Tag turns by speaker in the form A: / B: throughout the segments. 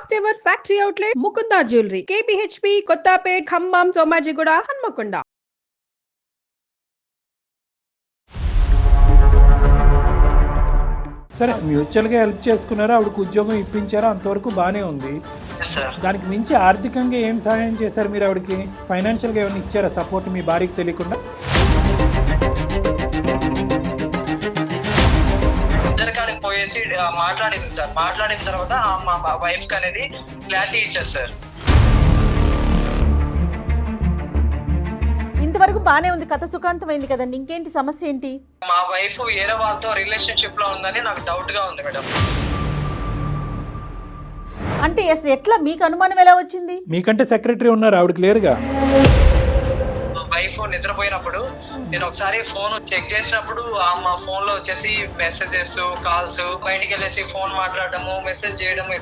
A: First ever factory outlet Mukunda jewellery KPHP Kothapet Khammam Somajiguda Hanamkonda.
B: సరే మ్యూచువల్గా help చేసుకున్నారా, ఆవిడకు ఉద్యోగం ఇప్పించారా, అంతవరకు బాగానే ఉంది. దానికి మించి ఆర్థికంగా ఏం సహాయం చేశారు మీరు ఆవిడకి? ఫైనాన్షియల్గా ఏమైనా ఇచ్చారా సపోర్ట్ మీ భార్యకి తెలియకుండా?
C: ఇద్దరికాడికి పోయేసి మాట్లాడింది సార్. మాట్లాడిన తర్వాత మా వైఫ్ కి అనేది క్లారిటీ ఇచ్చారు సార్.
D: ఇంతవరకు బానే ఉంది, కథ సుఖాంతమైంది కదండి, ఇంకేంటి సమస్య ఏంటి?
C: మా వైఫ్ వేరే వాళ్ళతో రిలేషన్షిప్ లో ఉందని నాకు డౌట్ గా ఉంది మేడం.
D: అంటే అసలు ఎట్లా మీకు అనుమానం ఎలా వచ్చింది?
B: మీకంటే సెక్రటరీ ఉన్నారు, ఆవిడకి లేరుగా.
C: మా వైఫ్ నిద్రపోయినప్పుడు నేను ఒకసారి ఫోన్ చెక్ చేసినప్పుడు మా ఫోన్ లో వచ్చేసి మెసేజెస్, కాల్స్, బయటికి వెళ్ళేసి ఫోన్ మాట్లాడటము, మెసేజ్ చేయడము.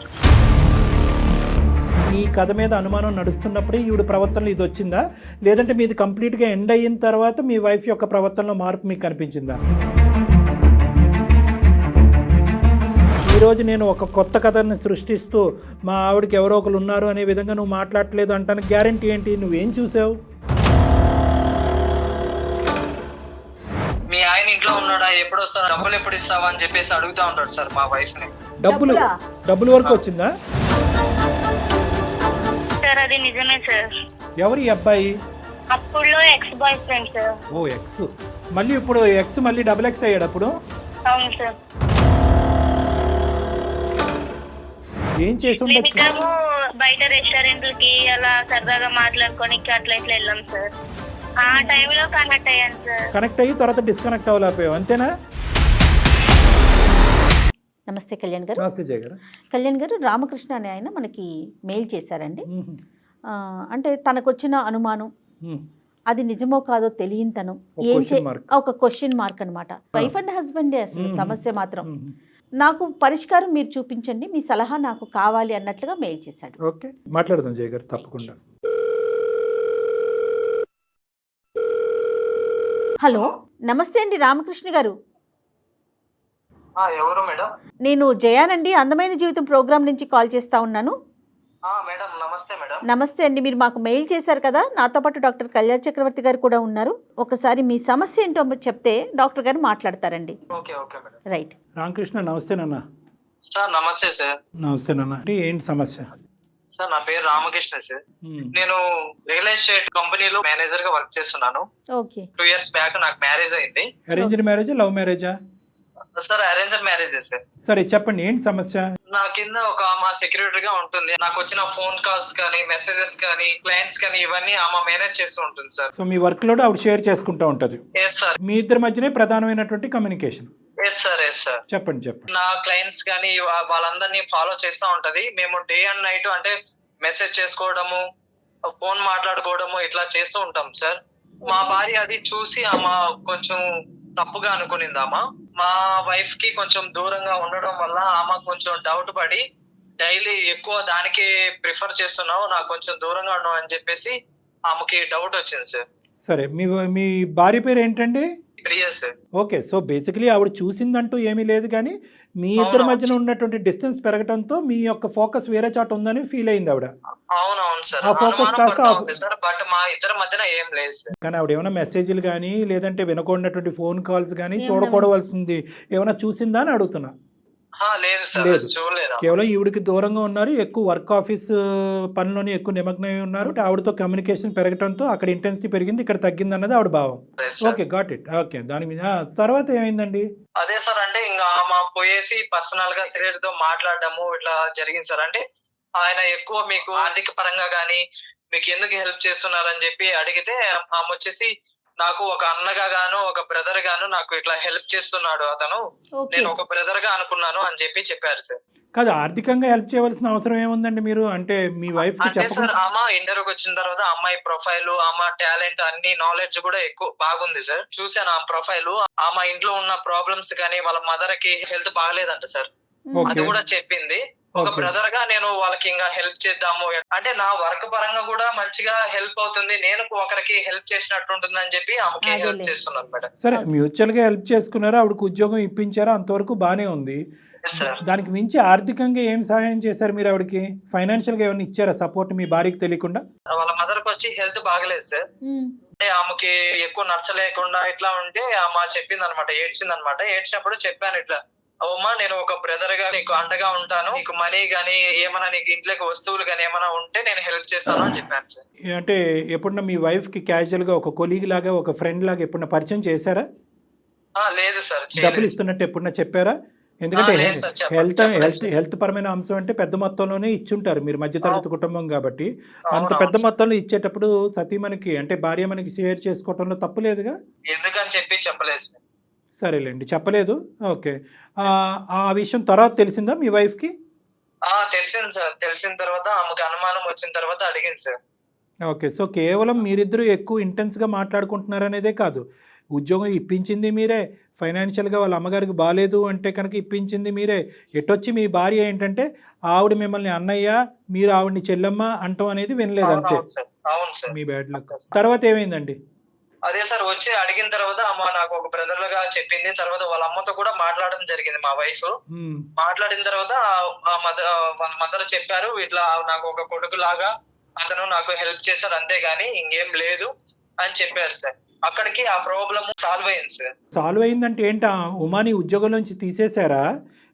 B: ఈ కథ మీద అనుమానం నడుస్తున్నప్పుడే ఈవిడ ప్రవర్తనలో ఇది వచ్చిందా, లేదంటే మీది కంప్లీట్గా ఎండ్ అయిన తర్వాత మీ వైఫ్ యొక్క ప్రవర్తనలో మార్పు మీకు కనిపించిందా? ఈరోజు నేను ఒక కొత్త కథని సృష్టిస్తూ మా ఆవిడకి ఎవరో ఒకరు ఉన్నారు అనే విధంగా నువ్వు మాట్లాడలేదు అంటానికి గ్యారంటీ ఏంటి? నువ్వేం చూసావు?
C: మీ ఆయన ఇంట్లో ఉన్నాడా, ఎప్పుడు వస్తాడా, డబ్బులు ఎప్పుడు ఇస్తావా అని చెప్పేసి అడుగుతా ఉంటాడు సార్ మా వైఫ్ ని.
B: డబ్బుల వరకు వచ్చిందా?
E: సార్ అది నిజమే సార్.
B: ఎవరు ఈ అబ్బాయి?
E: అప్పుడులో X boy friend sir.
B: O X, మళ్ళీ ఇప్పుడు ఎక్స్ మళ్ళీ డబుల్ ఎక్స్ అయ్యాడు అప్పుడు?
E: అవును సార్.
B: ఏం చేసి ఉండొచ్చు?
E: మేమిద్దరము బయట రెస్టారెంట్లకి అలా సరదాగా మాట్లాడుకొని అట్లా ఇట్లా వెళ్ళాం సార్. ఆ టైంలో కనెక్ట్ అయ్యాను సార్.
B: కనెక్ట్ అయ్యి తర్వాత డిస్కనెక్ట్ అవ్వలేకపోయావు, అంతేనా?
D: నమస్తే కళ్యాణ్ గారు.
B: నమస్తే జయ గారు.
D: కళ్యాణ్ గారు, రామకృష్ణ అనే ఆయన మనకి మెయిల్ చేశారండి. అంటే తనకు వచ్చిన అనుమానం అది నిజమో కాదో తెలియనితనం, ఒక క్వశ్చన్ మార్క్ అనమాట. వైఫ్ అండ్ హస్బెండే అసలు సమస్య మాత్రం. నాకు పరిష్కారం మీరు చూపించండి, మీ సలహా నాకు కావాలి అన్నట్లుగా మెయిల్ చేశాడు.
B: ఓకే, మాట్లాడదాం జయ గారు, తప్పకుండా.
D: హలో, నమస్తే అండి రామకృష్ణ గారు.
C: ఎవరు మేడం?
D: నేను జయానండి, అందమైన జీవితం ప్రోగ్రామ్ నుంచి కాల్ చేస్తా ఉన్నాను.
C: మేడం నమస్తే మేడం.
D: నమస్తే అండి, మీరు మాకు మెయిల్ చేశారు కదా, నాతో పాటు డాక్టర్ కళ్యాణ్ చక్రవర్తి గారు కూడా ఉన్నారు. ఒకసారి మీ సమస్య ఏంటో చెప్తే డాక్టర్ గారు మాట్లాడతారండి.
C: Okay okay madam.
D: Right.
B: Ramakrishna నమస్తే నాన్న.
C: సార్ నమస్తే సార్.
B: నమస్తే నాన్న. ఏంటి సమస్య?
C: సార్ నా పేరు రామకృష్ణ సార్. నేను రియల్ ఎస్టేట్ కంపెనీలో మేనేజర్ గా వర్క్ చేస్తున్నాను.
D: ఓకే.
C: 2 years బ్యాక్ నాకు మ్యారేజ్ అయింది.
B: అరేంజ్డ్ మ్యారేజా, లవ్ మ్యారేజా?
C: Sir arranged marriage sir.
B: సరే చెప్పండి, ఏంటి సమస్య?
C: నా కింద ఒక మా సెక్యూరిటీగా ఉంటుంది. నాకు వచ్చిన ఫోన్ కాల్స్ కానీ, మెసేజెస్ కానీ, క్లయింట్స్ కానీ ఇవన్నీ ఆమె మేనేజ్ చేస్తూ ఉంటుంది సార్.
B: సో మీ వర్క్ లోడ్ ఆవిడ షేర్ చేసుకుంటూ ఉంటది.
C: Yes sir.
B: మీ ఇద్దరి మధ్యనే ప్రధానమైనటువంటి communication.
C: Yes sir. Yes sir.
B: చెప్పండి.
C: నా క్లయింట్స్ కానీ వాళ్ళందరినీ ఫాలో చేస్తూ ఉంటది. మేము డే అండ్ నైట్ అంటే మెసేజ్ చేసుకోవడము, ఫోన్ మాట్లాడుకోవడము ఇట్లా చేస్తూ ఉంటాం సార్. మా భార్య అది చూసి ఆమె కొంచెం తప్పుగా అనుకునిందామా. మా వైఫ్ కి కొంచెం దూరంగా ఉండడం వల్ల ఆమె కొంచెం డౌట్ పడి డైలీ ఎక్కువ దానికే ప్రిఫర్ చేస్తున్నావు, నాకు కొంచెం దూరంగా ఉన్నావు అని చెప్పేసి ఆమెకి డౌట్ వచ్చింది సార్.
B: సరే, మీ భార్య పేరు ఏంటండి?
C: Priya sir.
B: Okay, so basically ఆవిడ చూసిందంటూ ఏమీ లేదు, కానీ మీ ఇద్దరి మధ్యన ఉన్నటువంటి డిస్టెన్స్ పెరగడంతో మీ యొక్క ఫోకస్ వేరే చాట ఉందని ఫీల్ అయింది ఆవిడ.
C: అవునవును సార్.
B: ఆ ఫోకస్ కాస్త
C: సార్ బట్ మా ఇద్దరి మధ్యన ఏం లేదు సార్.
B: కానీ ఆవిడ ఏమైనా మెసేజ్లు కానీ లేదంటే వినకూడనటువంటి ఫోన్ కాల్స్ కానీ చూడకూడవలసింది ఏమైనా చూసిందా అని అడుగుతున్నా.
C: లేదు సార్, చూడలేదు.
B: కేవలం ఈవిడికి దూరంగా ఉన్నారు, ఎక్కువ వర్క్ ఆఫీస్ పనిలోనే ఎక్కువ నిమగ్నమై ఉన్నారు. ఆవిడతో కమ్యూనికేషన్ పెరగడంతో అక్కడ ఇంటెన్సిటీ పెరిగింది, ఇక్కడ తగ్గింది అన్నది ఆవిడ భావం. Okay, got it. ఓకే, దాని మీద తర్వాత ఏమైందండి?
C: అదే సార్, అంటే ఇంకా ఆమె పోయేసి పర్సనల్ గా సెక్రటరీతో మాట్లాడడము ఇట్లా జరిగింది సార్. అంటే ఆయన ఎక్కువ మీకు ఆర్థిక పరంగా గానీ మీకు ఎందుకు హెల్ప్ చేస్తున్నారని చెప్పి అడిగితే ఆమె వచ్చేసి నాకు ఒక అన్నగా గాను ఒక బ్రదర్ గాను నాకు ఇట్లా హెల్ప్ చేస్తున్నాడు అతను, నేను ఒక బ్రదర్ గా అనుకున్నాను అని చెప్పారు సార్.
B: కాదు, ఆర్థికంగా హెల్ప్ చేయవలసిన అవసరం ఏముందండి మీరు? అంటే మీ వైఫ్ కి
C: అంటే సార్ ఆమె ఇంటర్వ్యూకి వచ్చిన తర్వాత అమ్మాయి ప్రొఫైల్, ఆమె టాలెంట్ అన్ని నాలెడ్జ్ కూడా ఎక్కువ బాగుంది సార్. చూసాను ఆమె ప్రొఫైల్. ఆమె ఇంట్లో ఉన్న ప్రాబ్లమ్స్ కానీ వాళ్ళ మదర్ కి హెల్త్ బాగలేదంట సార్, అది కూడా చెప్పింది. ఒక బ్రదర్ గా నేను వాళ్ళకి ఇంకా హెల్ప్ చేద్దాము అంటే నా వర్క్ పరంగా కూడా మంచిగా హెల్ప్ అవుతుంది, నేను ఒకరికి హెల్ప్ చేసినట్టు ఉంటుంది అని చెప్పి ఆమెకి హెల్ప్ చేస్తున్నాను మేడం.
B: సరే, మ్యూచువల్ గా హెల్ప్ చేసుకున్నారా, ఆవిడకు ఉద్యోగం ఇప్పించారా, అంతవరకు బానే ఉంది.
C: Yes sir.
B: దానికి మించి ఆర్థికంగా ఏం సహాయం చేశారు మీరు ఆవిడకి? ఫైనాన్షియల్గా ఏమైనా ఇచ్చారా సపోర్ట్ మీ భార్యకి తెలియకుండా?
C: వాళ్ళ మదర్ కి వచ్చి హెల్త్ బాగలేదు సార్. అంటే ఆమెకి ఎక్కువ నచ్చలేకుండా ఇట్లా ఉంటే ఆమె చెప్పింది అనమాట, ఏడ్చింది అనమాట. ఏడ్చినప్పుడు చెప్పాను ఇట్లా, అమ్మా నేను ఒక బ్రదర్ గా నీకు అండగా ఉంటాను, నీకు మనీ గానీ ఏమైనా నీకు ఇంట్లోకి వస్తువులు గానీ ఏమైనా ఉంటే నేను హెల్ప్ చేస్తాను అని చెప్పాను సార్.
B: అంటే ఎప్పుడన్నా మీ వైఫ్కి క్యాజువల్గా ఒక కొలీగ్ లాగా ఒక ఫ్రెండ్ లాగా ఎప్పుడన్నా పరిచయం చేశారా?
C: లేదు సార్,
B: డబ్బులు ఇస్తున్నట్టు ఎప్పుడన్నా చెప్పారా? ఎందుకంటే
C: లేదు సార్,
B: హెల్త్
C: చెప్పలేదు
B: హెల్త్
C: సార్.
B: హెల్త్ పరమైన అంశం అంటే పెద్ద మొత్తంలోనే ఇచ్చుంటారు, మీరు మధ్యతరగతి కుటుంబం కాబట్టి. అంత
C: అవునవును
B: పెద్ద
C: సార్.
B: మొత్తంలో ఇచ్చేటప్పుడు సతీమణికి అంటే భార్య మనకి షేర్ చేసుకోవటంలో తప్పు లేదుగా?
C: ఎందుకని చెప్పి చెప్పలేదు సార్.
B: సరేలేండి, చెప్పలేదు. ఓకే. ఆ విషయం తర్వాత తెలిసిందా మీ వైఫ్కి?
C: తెలిసింది సార్. తెలిసిన తర్వాత ఆమెకు అనుమానం వచ్చిన తర్వాత అడిగింది సార్.
B: ఓకే. సో కేవలం మీరిద్దరూ ఎక్కువ ఇంటెన్స్గా మాట్లాడుకుంటున్నారు అనేదే కాదు, ఉద్యోగం ఇప్పించింది మీరే, ఫైనాన్షియల్గా వాళ్ళ అమ్మగారికి బాగాలేదు అంటే కనుక ఇప్పించింది మీరే. ఎటొచ్చి మీ భార్య ఏంటంటే ఆవిడ మిమ్మల్ని అన్నయ్య, మీరు ఆవిడని చెల్లెమ్మ అంటాం అనేది వినలేదు అంతే.
C: అవును సార్. అవును సార్.
B: మీ బ్యాడ్ లక్. తర్వాత ఏమైందండి?
C: అదే సార్, వచ్చి అడిగిన తర్వాత అమ్మ నాకు ఒక బ్రదర్ గా చెప్పింది. తర్వాత వాళ్ళ అమ్మతో కూడా మాట్లాడడం జరిగింది మా వైఫ్.
B: మ్మ్.
C: మాట్లాడిన తర్వాత వాళ్ళ మదర్ చెప్పారు, ఇట్లా నాకు ఒక కొడుకు లాగా అతను నాకు హెల్ప్ చేశాడు అంతేగాని ఇంకేం లేదు అని చెప్పారు సార్. అక్కడికి ఆ ప్రాబ్లమ్ సాల్వ్ అయింది సార్.
B: సాల్వ్ అయిందంటే ఏంటా, ఉమాని ఉద్యోగం నుంచి తీసేశారా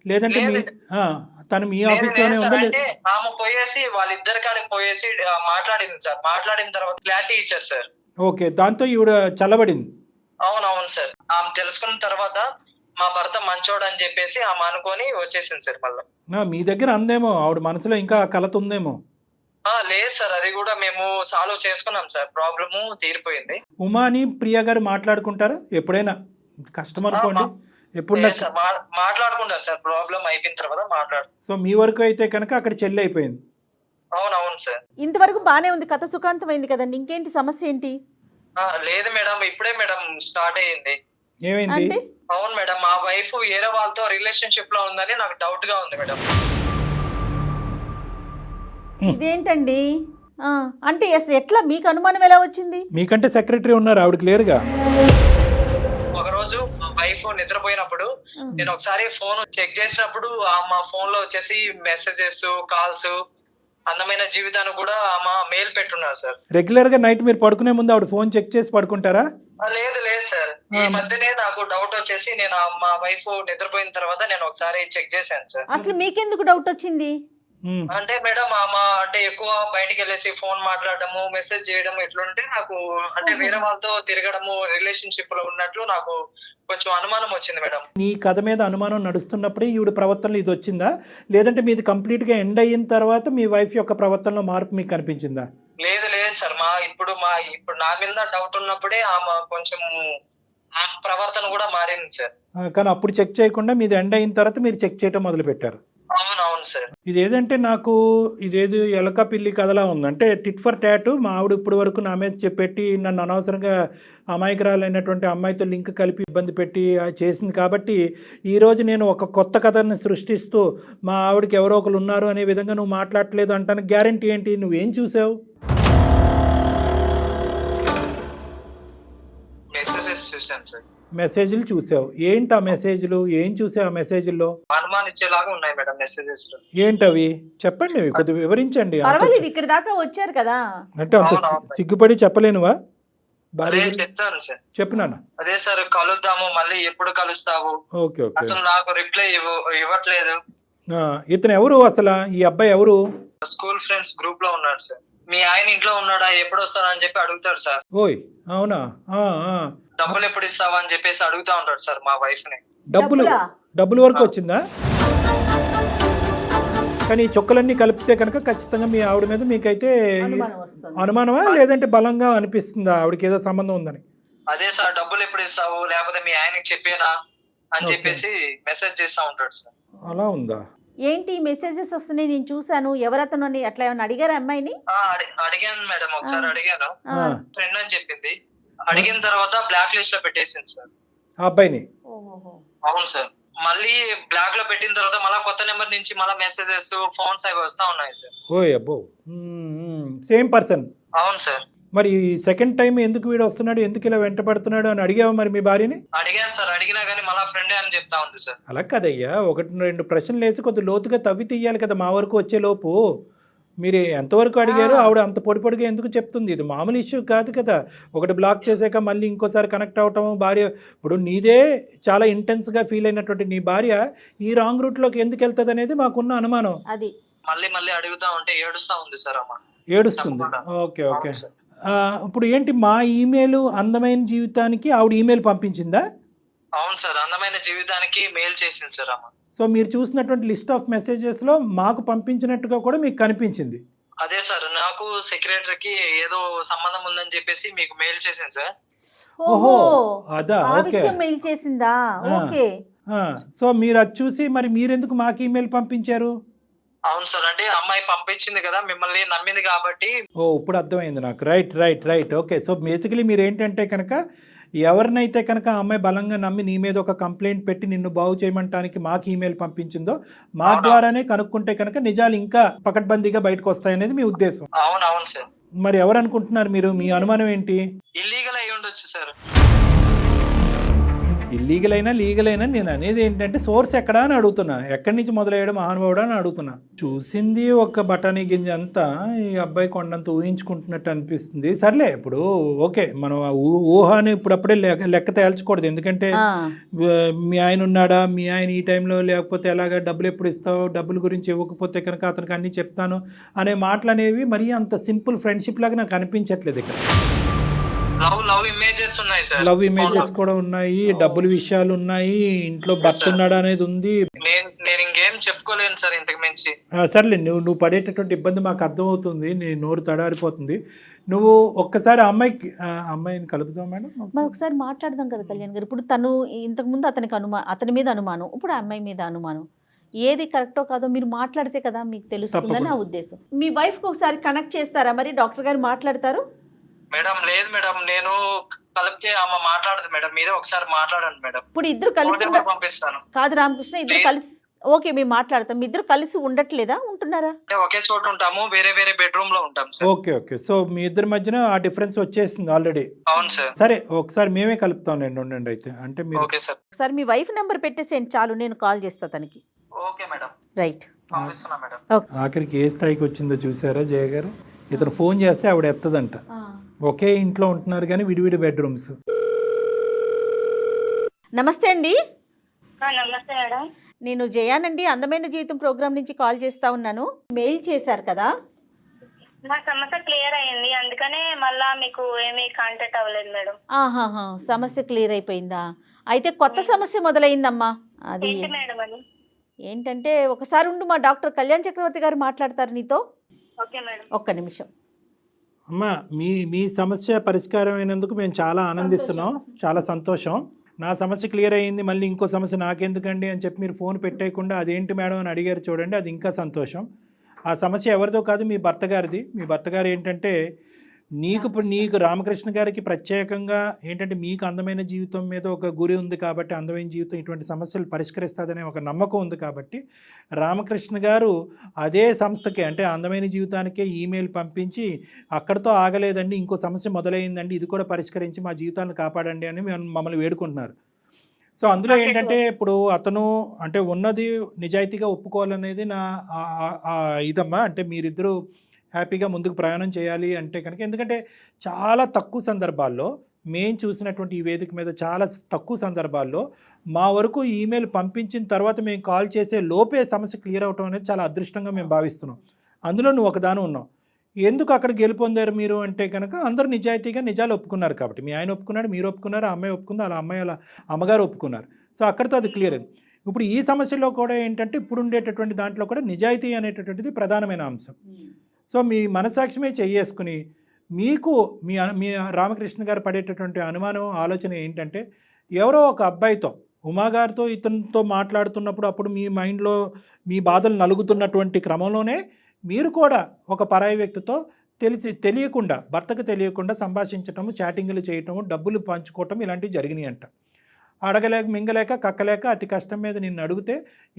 B: లేదంటే మీ
C: లేదు.
B: తను మీ
C: లేదు
B: ఆఫీస్లోనే
C: సార్,
B: ఉందా?
C: అంటే ఆమె పోయేసి వాళ్ళిద్దరి కాడికి పోయేసి మాట్లాడింది సార్. మాట్లాడిన తర్వాత క్లారిటీ ఇచ్చారు సార్.
B: ఓకే, దాంతో ఈవిడ చల్లబడింది.
C: అవునవును సార్. ఆమె తెలుసుకున్న తర్వాత మా భర్త మంచోడు అని చెప్పేసి ఆమె అనుకొని వచ్చేసింది సార్ మళ్ళీ.
B: మీ దగ్గర అందేమో, ఆవిడ మనసులో ఇంకా కలత ఉందేమో.
C: లేదు సార్, అది కూడా మేము సాల్వ్ చేసుకున్నాం సార్. ప్రాబ్లము తీరిపోయింది.
B: ఉమాని ప్రియా గారు మాట్లాడుకుంటారా ఎప్పుడైనా? కష్టం అనుకోండి ఎప్పుడు.
C: లేదు సార్, మాట్లాడుకుంటారు సార్. ప్రాబ్లం అయిపోయిన తర్వాత మాట్లాడు.
B: సో మీ వరకు అయితే కనుక అక్కడ చెల్లి అయిపోయింది.
C: అవునవును సార్.
D: ఇంతవరకు బానే ఉంది, కథ సుఖాంతమైంది కదండి, ఇంకేంటి సమస్య ఏంటి?
C: లేదు మేడం, ఇప్పుడే మేడం స్టార్ట్ అయ్యింది.
B: ఏమైంది?
D: అంటే
C: అవును మేడం, మా వైఫ్ వేరే వాళ్ళతో రిలేషన్షిప్ లో ఉందని నాకు డౌట్ గా ఉంది మేడం.
D: ఇదేంటండి? అంటే అసలు ఎట్లా మీకు అనుమానం ఎలా వచ్చింది?
B: మీకంటే సెక్రటరీ ఉన్నారు, ఆవిడ క్లియర్గా.
C: ఒక రోజు మా వైఫ్ నిద్రపోయినప్పుడు నేను ఒకసారి ఫోన్ చెక్ చేసినప్పుడు మా ఫోన్ లో వచ్చేసి మెసేజెస్, కాల్స్, అందమైన జీవితాన్ని కూడా ఆమె మెయిల్ పెట్టున్నారు సార్.
B: రెగ్యులర్ గా నైట్ మీరు పడుకునే ముందు ఆవిడ ఫోన్ చెక్ చేసి పడుకుంటారా?
C: లేదు లేదు సార్, ఈ మధ్యనే నాకు డౌట్ వచ్చేసి నేను మా వైఫ్ నిద్రపోయిన తర్వాత నేను ఒకసారి చెక్ చేశాను సార్.
D: అసలు మీకెందుకు డౌట్ వచ్చింది?
C: అంటే మేడం ఆమె అంటే ఎక్కువ బయటికి వెళ్ళేసి ఫోన్ మాట్లాడము, మెసేజ్ చేయడం ఎట్లుంటే నాకు అంటే వేరే వాళ్ళతో తిరగడము, రిలేషన్షిప్ లో ఉన్నట్లు నాకు కొంచెం అనుమానం వచ్చింది మేడం.
B: నీ కథ మీద అనుమానం నడుస్తున్నప్పుడే ఈవిడ ప్రవర్తనలో ఇది వచ్చిందా, లేదంటే మీది కంప్లీట్ గా ఎండ్ అయిన తర్వాత మీ వైఫ్ యొక్క ప్రవర్తనలో మార్పు మీకు కనిపించిందా?
C: లేదు లేదు సార్, ఇప్పుడు నా మీద డౌట్ ఉన్నప్పుడే ఆమె కొంచెం ఆ ప్రవర్తన కూడా మారింది సార్.
B: కానీ అప్పుడు చెక్ చేయకుండా మీది ఎండ్ అయిన తర్వాత మీరు చెక్ చేయడం మొదలు పెట్టారు.
C: అవునవును సార్.
B: ఇదేదంటే నాకు ఇదేదో ఎలక పిల్లి కథలా ఉంది. అంటే టిట్ ఫర్ టాటు. మా ఆవిడ ఇప్పుడు వరకు నా మీద చెప్పెట్టి నన్ను అనవసరంగా అమాయకురాలైనటువంటి అమ్మాయితో లింక్ కలిపి ఇబ్బంది పెట్టి చేసింది కాబట్టి ఈరోజు నేను ఒక కొత్త కథని సృష్టిస్తూ మా ఆవిడకి ఎవరో ఒకరు ఉన్నారు అనే విధంగా నువ్వు మాట్లాడలేదు అంటానికి గ్యారంటీ ఏంటి? నువ్వేం చూసావు?
C: మెసేజెస్ చూసాను సార్.
B: మెసేజ్లు చూసావు. ఏంటి ఆ మెసేజ్లు? ఏం చూసావు ఆ మెసేజ్లో?
C: అనుమానించేలాగా ఉన్నాయి మేడం మెసేజెస్.
B: ఏంటవి చెప్పండి, కొద్దిగా వివరించండి.
D: పర్వాలేదు, ఇక్కడ దాకా వచ్చారు కదా.
B: అంటే అంత సిగ్గుపడి చెప్పలేనువా?
C: అదే చెప్తాను సార్.
B: చెప్పు నాన్న.
C: అదే సార్, కలుద్దాము, మళ్ళీ ఎప్పుడు కలుస్తావు,
B: ఓకే ఓకే.
C: అసలు నాకు రిప్లై ఇవ్వట్లేదు.
B: ఇతను ఎవరు అసలు? ఈ అబ్బాయి ఎవరు?
C: స్కూల్ ఫ్రెండ్స్ గ్రూప్ లో ఉన్నాడు సార్. మీ ఆయన ఇంట్లో ఉన్నాడా, ఎప్పుడు వస్తాడా అని చెప్పి అడుగుతాడు సార్.
B: ఓయ్ అవునా?
C: డబ్బులు ఎప్పుడు ఇస్తావా అని చెప్పేసి అడుగుతా ఉంటాడు సార్ మా వైఫ్ ని.
B: డబ్బులు వరకు వచ్చిందా? కానీ ఈ చుక్కలన్నీ కలిపితే కనుక ఖచ్చితంగా మీ ఆవిడ మీద మీకైతే అనుమానమా, లేదంటే బలంగా అనిపిస్తుందా ఆవిడకి ఏదో సంబంధం ఉందని?
C: అదే సార్, డబ్బులు ఎప్పుడు ఇస్తావు, లేకపోతే మీ ఆయనకి చెప్పేనా అని చెప్పేసి మెసేజ్ చేస్తా ఉంటాడు సార్.
B: అలా ఉందా?
D: ఏంటి మెసేజెస్ వస్తున్నాయి, నేను చూసాను, ఎవరతను అని అట్లా ఏమన్నా అడిగారా అమ్మాయిని?
C: అడిగాను మేడం, ఒకసారి అడిగాను. ఫ్రెండ్ అని చెప్పింది. అడిగిన తర్వాత బ్లాక్ లిస్ట్ లో పెట్టేసింది సార్
B: ఆ అబ్బాయిని.
C: అవును సార్. మళ్ళీ బ్లాక్ లో పెట్టిన తర్వాత మళ్ళీ కొత్త నెంబర్ నుంచి మళ్ళీ మెసేజెస్, ఫోన్స్ అవి వస్తా ఉన్నాయి సార్.
B: ఓయ్ అబ్బో, సేమ్ పర్సన్.
C: అవును సార్.
B: మరి సెకండ్ టైం ఎందుకు వీడు వస్తున్నాడు, ఎందుకు ఇలా వెంట పడుతున్నాడు అని అడిగావా మరి మీ భార్యని?
C: అడిగాను సార్, అడిగినా కానీ మళ్ళీ ఫ్రెండే అని చెప్తా ఉంది సార్.
B: అలా కదయ్యా, 1-2 ప్రశ్నలు వేసి కొద్ది లోతుగా తవ్వి తీయాలి కదా మా వరకు వచ్చే లోపు. మీరు ఎంతవరకు అడిగారు, ఆవిడ అంత పొడిగా ఎందుకు చెప్తుంది? ఇది మామూలు ఇష్యూ కాదు కదా. ఒకటి బ్లాక్ చేసాక మళ్ళీ ఇంకోసారి కనెక్ట్ అవటం, భార్య ఇప్పుడు నీదే చాలా ఇంటెన్స్గా ఫీల్ అయినటువంటి నీ భార్య ఈ రాంగ్ రూట్లోకి ఎందుకు వెళ్తుంది అనేది మాకున్న అనుమానం.
D: అది
C: మళ్ళీ అడుగుతా ఉంటే ఏడుస్తా ఉంది సార్ అమ్మ.
B: ఏడుస్తుంది. ఓకే. ఇప్పుడు ఏంటి, మా ఈమెయిల్ అందమైన జీవితానికి ఆవిడ ఈమెయిల్ పంపించిందా?
C: అవును సార్, అందమైన జీవితానికి మెయిల్ చేసింది సార్ అమ్మ.
B: సో మీరు చూసినటువంటి లిస్ట్ ఆఫ్ మెసేజెస్లో మాకు పంపించినట్టుగా కూడా మీకు కనిపించింది.
C: అదే సార్, నాకు సెక్రటరీకి ఏదో సంబంధం ఉందని చెప్పేసి మీకు మెయిల్ చేసింది సార్.
D: ఓహో,
B: అదా,
D: ఆ
B: ఓకే.
D: విషయం మెయిల్ చేసిందా? ఓకే.
B: సో మీరు అది చూసి మరి మీరెందుకు మాకు ఈమెయిల్ పంపించారు?
C: అవును సార్, అంటే అమ్మాయి పంపించింది కదా, మిమ్మల్ని నమ్మింది కాబట్టి.
B: ఇప్పుడు అర్థమైంది నాకు. రైట్. ఓకే. సో బేసికలీ మీరు ఏంటంటే కనుక ఎవరినైతే కనుక ఆ అమ్మాయి బలంగా నమ్మి నీ మీద ఒక కంప్లైంట్ పెట్టి నిన్ను బాగు చేయమంటానికి మాకు ఈమెయిల్ పంపించిందో మా ద్వారానే కనుక్కుంటే కనుక నిజాలు ఇంకా పకడ్బందీగా బయటకు వస్తాయనేది మీ ఉద్దేశం.
C: అవును సార్.
B: మరి ఎవరు అనుకుంటున్నారు మీరు? మీ అనుమానం ఏంటి?
C: ఇల్లీగల్ అయి ఉండొచ్చు సార్.
B: ఇల్లీగల్ అయినా లీగల్ అయినా నేను అనేది ఏంటంటే సోర్స్ ఎక్కడా అని అడుగుతున్నా. ఎక్కడి నుంచి మొదలయ్యాడు మహానుభావుడు అని అడుగుతున్నా. చూసింది ఒక బఠానీ గింజ అంతా ఈ అబ్బాయి కొండంత ఊహించుకుంటున్నట్టు అనిపిస్తుంది. సర్లే, ఇప్పుడు ఓకే, మనం ఊహని ఇప్పుడప్పుడే లెక్క తేల్చకూడదు. ఎందుకంటే మీ ఆయన ఉన్నాడా, మీ ఆయన ఈ టైంలో లేకపోతే ఎలాగా, డబ్బులు ఎప్పుడు ఇస్తావు, డబ్బుల గురించి ఇవ్వకపోతే కనుక అతనికి అన్నీ చెప్తాను అనే మాటలు అనేవి మరీ అంత సింపుల్ ఫ్రెండ్షిప్ లాగా నాకు అనిపించట్లేదు ఇక్కడ.
C: లవ్ ఇమేజెస్ ఉన్నాయి సార్.
B: లవ్ ఇమేజెస్ కూడా ఉన్నాయి, డబ్బుల విషయాలు ఉన్నాయి, ఇంట్లో భర్త ఉన్నాడు అనేది ఉంది.
C: నేను ఇంకేం చెప్పుకోలేను సార్ ఇంతకు మించి.
B: సర్లే, నువ్వు పడేటటువంటి ఇబ్బంది మాకు అర్థమవుతుంది, నీ నోరు తడారిపోతుంది. నువ్వు ఒక్కసారి అమ్మాయిని కలుపుదాం మేడం,
D: మనం ఒకసారి మాట్లాడదాం కదా కళ్యాణ్ గారు. ఇప్పుడు తను ఇంతకుముందు అతని మీద అనుమానం, ఇప్పుడు ఆ అమ్మాయి మీద అనుమానం. ఏది కరెక్టో కాదో మీరు మాట్లాడితే కదా మీకు తెలుస్తుందని నా ఉద్దేశం. మీ వైఫ్కి ఒకసారి కనెక్ట్ చేస్తారా మరి? డాక్టర్ గారు మాట్లాడతారు.
C: మేడం లేదు మేడం, నేను కలిపితే అమ్మ మాట్లాడదు మేడం, మీరే ఒకసారి మాట్లాడండి మేడం.
D: ఇప్పుడు ఇద్దరు కలిసి
C: పంపిస్తాను.
D: కాదు రామకృష్ణ, ఇద్దరు కలిసి ఓకే మేము మాట్లాడతాం. మీ ఇద్దరు కలిసి ఉండట్లేదా, ఉంటున్నారా?
C: ఒకే చోట ఉంటాము, వేరే బెడ్రూమ్ లో ఉంటాం సార్.
B: ఓకే. సో మీ ఇద్దరి మధ్యన ఆ డిఫరెన్స్ వచ్చేసింది ఆల్రెడీ.
C: అవును సార్.
B: సరే, ఒకసారి మేమే కలుపుతాం నేను, ఉండండి అయితే. అంటే మీరు
C: ఓకే సార్.
D: ఒకసారి మీ వైఫ్ నెంబర్ పెట్టేసేయండి చాలు, నేను కాల్ చేస్తా తనకి.
C: Okay madam.
D: రైట్.
C: పంపిస్తున్నా మేడం.
B: ఆఖరికి ఏ స్థాయికి వచ్చిందో చూసారా జయ గారు? ఇతను ఫోన్ చేస్తే ఆవిడ ఎత్తదంట. ఒకే ఇంట్లో ఉంటున్నారు కానీ విడివిడి బెడ్రూమ్స్.
D: నమస్తే అండి.
E: నమస్తే మేడం.
D: నేను జయానండి, అందమైన జీవితం ప్రోగ్రామ్ నుంచి కాల్ చేస్తా ఉన్నాను. మెయిల్ చేశారు కదా?
E: మా సమస్య క్లియర్ అయ్యింది, అందుకనే మళ్ళా మీకు ఏమీ కాంటాక్ట్ అవ్వలేదు మేడం.
D: ఆహాహా, సమస్య క్లియర్ అయిపోయిందా? అయితే కొత్త సమస్య మొదలైందమ్మా. అది
E: ఏంటి మేడం అది?
D: ఏంటంటే ఒకసారి ఉండు, మా డాక్టర్ కళ్యాణ్ చక్రవర్తి గారు మాట్లాడతారు నీతో.
E: Okay madam.
D: ఒక్క నిమిషం.
B: అమ్మా, మీ సమస్య పరిష్కారం అయినందుకు మేము చాలా ఆనందిస్తున్నాం, చాలా సంతోషం. నా సమస్య క్లియర్ అయ్యింది, మళ్ళీ ఇంకో సమస్య నాకెందుకండి అని చెప్పి మీరు ఫోన్ పెట్టేయకుండా అదేంటి మేడం అని అడిగారు చూడండి, అది ఇంకా సంతోషం. ఆ సమస్య ఎవరిదో కాదు, మీ భర్త గారిది. మీ భర్త గారు ఏంటంటే నీకు రామకృష్ణ గారికి ప్రత్యేకంగా ఏంటంటే మీకు అందమైన జీవితం మీద ఒక గురి ఉంది కాబట్టి, అందమైన జీవితం ఇటువంటి సమస్యలు పరిష్కరిస్తుందనే ఒక నమ్మకం ఉంది కాబట్టి రామకృష్ణ గారు అదే సంస్థకే, అంటే అందమైన జీవితానికే ఈమెయిల్ పంపించి అక్కడితో ఆగలేదండి, ఇంకో సమస్య మొదలైందండి, ఇది కూడా పరిష్కరించి మా జీవితాలను కాపాడండి అని మమ్మల్ని వేడుకుంటున్నారు. సో అందులో ఏంటంటే ఇప్పుడు అతను అంటే ఉన్నది నిజాయితీగా ఒప్పుకోవాలనేది నా ఇదమ్మా. అంటే మీరిద్దరూ హ్యాపీగా ముందుకు ప్రయాణం చేయాలి అంటే కనుక, ఎందుకంటే చాలా తక్కువ సందర్భాల్లో మేము చూసినటువంటి ఈ వేదిక మీద చాలా తక్కువ సందర్భాల్లో మా వరకు ఈమెయిల్ పంపించిన తర్వాత మేము కాల్ చేసే లోపే సమస్య క్లియర్ అవటం అనేది చాలా అదృష్టంగా మేము భావిస్తున్నాం. అందులో నువ్వు ఒకదాని ఉన్నావు. ఎందుకు అక్కడ గెలుపొందారు మీరు అంటే కనుక అందరూ నిజాయితీగా నిజాలు ఒప్పుకున్నారు కాబట్టి. మీ ఆయన ఒప్పుకున్నాడు, మీరు ఒప్పుకున్నారు, ఆ అమ్మాయి ఒప్పుకుంది, అలా అమ్మాయి అలా అమ్మగారు ఒప్పుకున్నారు. సో అక్కడితో అది క్లియర్ అయింది. ఇప్పుడు ఈ సమస్యలో కూడా ఏంటంటే ఇప్పుడు ఉండేటటువంటి దాంట్లో కూడా నిజాయితీ అనేటటువంటిది ప్రధానమైన అంశం. సో మీ మనసాక్షిమే చేసుకుని మీకు మీ రామకృష్ణ గారు పడేటటువంటి అనుమానం ఆలోచన ఏంటంటే, ఎవరో ఒక అబ్బాయితో ఉమాగారితో ఇతనితో మాట్లాడుతున్నప్పుడు అప్పుడు మీ మైండ్లో మీ బాధలు నలుగుతున్నటువంటి క్రమంలోనే మీరు కూడా ఒక పరాయి వ్యక్తితో తెలియకుండా, భర్తకు తెలియకుండా సంభాషించటము, చాటింగ్లు చేయటము, డబ్బులు పంచుకోవటం ఇలాంటివి జరిగినాయి అంట. అడగలేక మింగలేక కక్కలేక అతి కష్టం మీద నిన్ను అడిగితే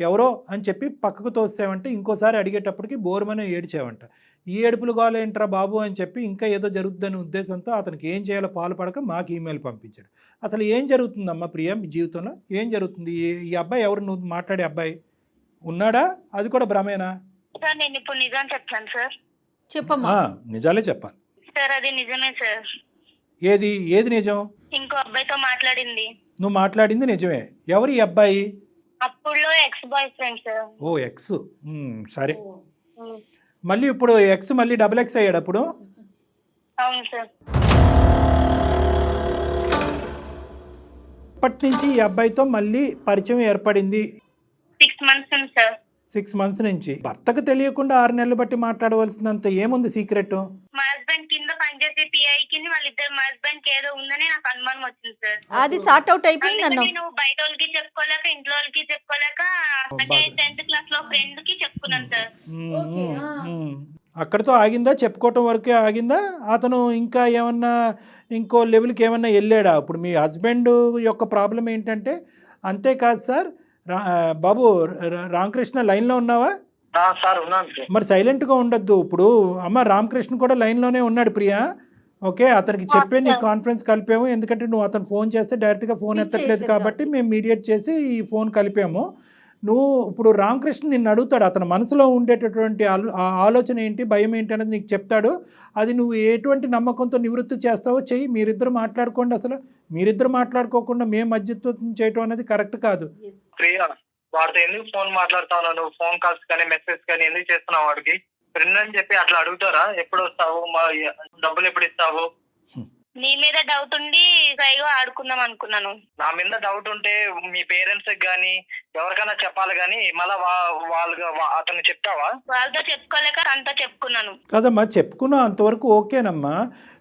B: ఎవరో అని చెప్పి పక్కకు తోసావంటే ఇంకోసారి అడిగేటప్పటికి బోరుమని ఏడ్చావంట. ఈ ఏడుపులు గోలేంట్రా బాబు అని చెప్పి ఇంకా ఏదో జరుగుతుందనే ఉద్దేశంతో అతనికి ఏం చేయాలో పాలుపడక మాకు ఈమెయిల్ పంపించాడు. అసలు ఏం జరుగుతుందమ్మా ప్రియ మీ జీవితంలో? ఏం జరుగుతుంది? ఈ అబ్బాయి ఎవరు, నువ్వు మాట్లాడే అబ్బాయి ఉన్నాడా? అది కూడా భ్రమేనా?
E: సార్ నేను ఇప్పుడు నిజం చెప్తాను సార్.
D: చెప్పమ్మా.
B: నిజాలే చెప్పాలి
E: సార్ అది నిజమే సార్.
B: ఏది నిజం?
E: ఇంకో అబ్బాయితో మాట్లాడింది.
B: నువ్వు మాట్లాడింది నిజమే. ఎవరు ఈ అబ్బాయి?
E: అప్పుడులో X boy friend sir.
B: O X. సరే, మళ్ళీ ఇప్పుడు ఎక్స్ మళ్ళీ డబుల్ ఎక్స్ అయ్యాడు అప్పుడు?
E: అవును సార్.
B: అప్పటి నుంచి ఈ అబ్బాయితో మళ్ళీ పరిచయం ఏర్పడింది
E: 6 months ఉంది సార్.
B: 6 months నుంచి. భర్తకు తెలియకుండా 6 నెలలు బట్టి మాట్లాడవలసినంత ఏముంది సీక్రెట్?
E: మా హస్బెండ్ కింద పనిచేసే పిఐ కింద వాళ్ళిద్దరు మా హస్బెండ్ కి ఏదో ఉందని నాకు అనుమానం వచ్చింది సార్.
D: అది సార్ట్ అవుట్ అయిపోయింది అన్న.
E: నేను బయట వాళ్ళకి చెప్పుకోలేక ఇంట్లో వాళ్ళకి చెప్పుకోలేక అంటే 10th క్లాస్ లో ఫ్రెండ్ కి చెప్పుకున్నాను సార్.
B: అక్కడితో ఆగిందా? చెప్పుకోవటం వరకే ఆగిందా? అతను ఇంకా ఏమన్నా ఇంకో లెవెల్కి ఏమన్నా వెళ్ళాడా? ఇప్పుడు మీ హస్బెండ్ యొక్క ప్రాబ్లం ఏంటంటే, అంతేకాదు సార్ బాబు రామకృష్ణ లైన్లో ఉన్నావా?
C: సార్ ఉన్నాను సార్.
B: మరి సైలెంట్గా ఉండొద్దు. ఇప్పుడు అమ్మ రామకృష్ణ కూడా లైన్లోనే ఉన్నాడు ప్రియా. ఓకే, అతనికి చెప్పే నీ కాన్ఫరెన్స్ కలిపాము. ఎందుకంటే నువ్వు అతను ఫోన్ చేస్తే డైరెక్ట్గా ఫోన్ ఎత్తట్లేదు కాబట్టి మేము మీడియేట్ చేసి ఈ ఫోన్ కలిపాము. నువ్వు ఇప్పుడు రామకృష్ణ నిన్ను అడుగుతాడు, అతని మనసులో ఉండేటటువంటి ఆలోచన ఏంటి, భయం ఏంటి అనేది నీకు చెప్తాడు. అది నువ్వు ఎటువంటి నమ్మకంతో నివృత్తి చేస్తావో చెయ్యి. మీరిద్దరు మాట్లాడుకోండి. అసలు మీరిద్దరు మాట్లాడుకోకుండా మేము మధ్యత్వం చేయటం అనేది కరెక్ట్ కాదు.
C: ప్రియా, వాడితో ఎందుకు ఫోన్ మాట్లాడుతావు? నువ్వు ఫోన్ కాల్స్ కానీ మెసేజ్ కానీ ఎందుకు చేస్తున్నావు? వాడికి ఫ్రెండ్ అని చెప్పి అట్లా అడుగుతారా? ఎప్పుడు వస్తావు, మా డబ్బులు ఎప్పుడు ఇస్తావు?
E: నీ మీద డౌట్ ఉండి సైగా ఆడుకుందాం అనుకున్నాను.
C: నా మీద డౌట్ ఉంటే మీ పేరెంట్స్ గానీ ఎవరికైనా చెప్పాలి గానీ మళ్ళా అతను చెప్తావా?
E: వాళ్ళతో చెప్పుకోలేక అంతా చెప్పుకున్నాను
B: కదమ్మా, చెప్పుకున్నా అంతవరకు ఓకేనమ్మా.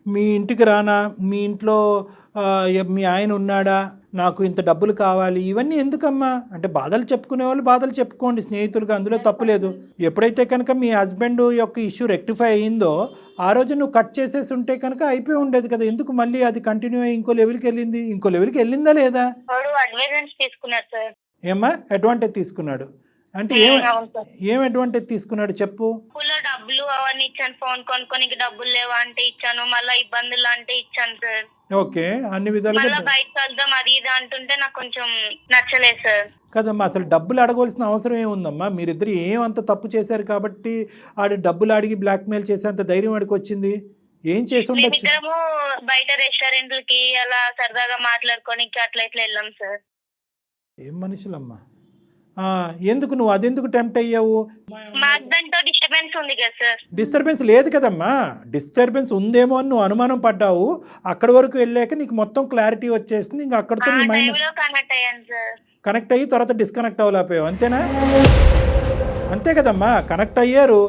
B: మీ ఇంటికి రానా, మీ ఇంట్లో మీ ఆయన ఉన్నాడా, నాకు ఇంత డబ్బులు కావాలి, ఇవన్నీ ఎందుకమ్మా? అంటే బాధలు చెప్పుకునే వాళ్ళు బాధలు చెప్పుకోండి స్నేహితులుగా, అందులో తప్పులేదు. ఎప్పుడైతే కనుక మీ హస్బెండ్ యొక్క ఇష్యూ రెక్టిఫై అయ్యిందో ఆ రోజు నువ్వు కట్ చేసేసి ఉంటే కనుక అయిపోయి ఉండేది కదా. ఎందుకు మళ్ళీ అది కంటిన్యూ అయ్యి ఇంకో లెవెల్కి వెళ్ళింది? ఇంకో లెవెల్కి వెళ్ళిందా లేదా?
E: వాడు అడ్వాంటేజ్ తీసుకున్నాడు సార్.
B: ఏమ్మా అడ్వాంటేజ్ తీసుకున్నాడు అంటే ఏం అడ్వాంటేజ్ తీసుకున్నాడు చెప్పు.
E: డబ్బులు అవన్నీ ఇచ్చాను, ఫోన్ కొనుక్కోనికి డబ్బులు లేవా అంటే ఇచ్చాను, మళ్ళీ ఇబ్బందులు అంటే ఇచ్చాను సార్.
B: ఓకే, అన్ని విధాలుగా
E: బయట వెళ్దాం అది ఇది అంటుంటే నాకు కొంచెం నచ్చలేదు సార్.
B: కదమ్మా, అసలు డబ్బులు అడగవలసిన అవసరం ఏముందమ్మా? మీరిద్దరు ఏమంత తప్పు చేశారు కాబట్టి ఆడు డబ్బులు అడిగి బ్లాక్మెయిల్ చేసేంత ధైర్యం వాడికి వచ్చింది? ఏం చేసి ఉండొచ్చు?
E: మేమిద్దరము బయట రెస్టారెంట్లకి అలా సరదాగా మాట్లాడుకోనికి అట్లా ఇట్లా వెళ్ళాం సార్.
B: ఏం మనుషులమ్మా, ఎందుకు నువ్వు అదెందుకు టెంప్ట్ అయ్యావు?
E: మా హస్బెండ్ తో డిస్టర్బెన్స్ ఉంది కదా సార్.
B: డిస్టర్బెన్స్ లేదు కదమ్మా. డిస్టర్బెన్స్ ఉందేమో అని నువ్వు అనుమానం పడ్డావు. అక్కడి వరకు వెళ్ళాక నీకు మొత్తం క్లారిటీ వచ్చేసింది. ఇంకా అక్కడితో నీ మైండ్
E: కనెక్ట్ అయ్యాను సార్.
B: కనెక్ట్ అయ్యి తర్వాత డిస్కనెక్ట్ అవ్వలేకపోయావు, అంతేనా? అంతే కదమ్మా, కనెక్ట్ అయ్యారు.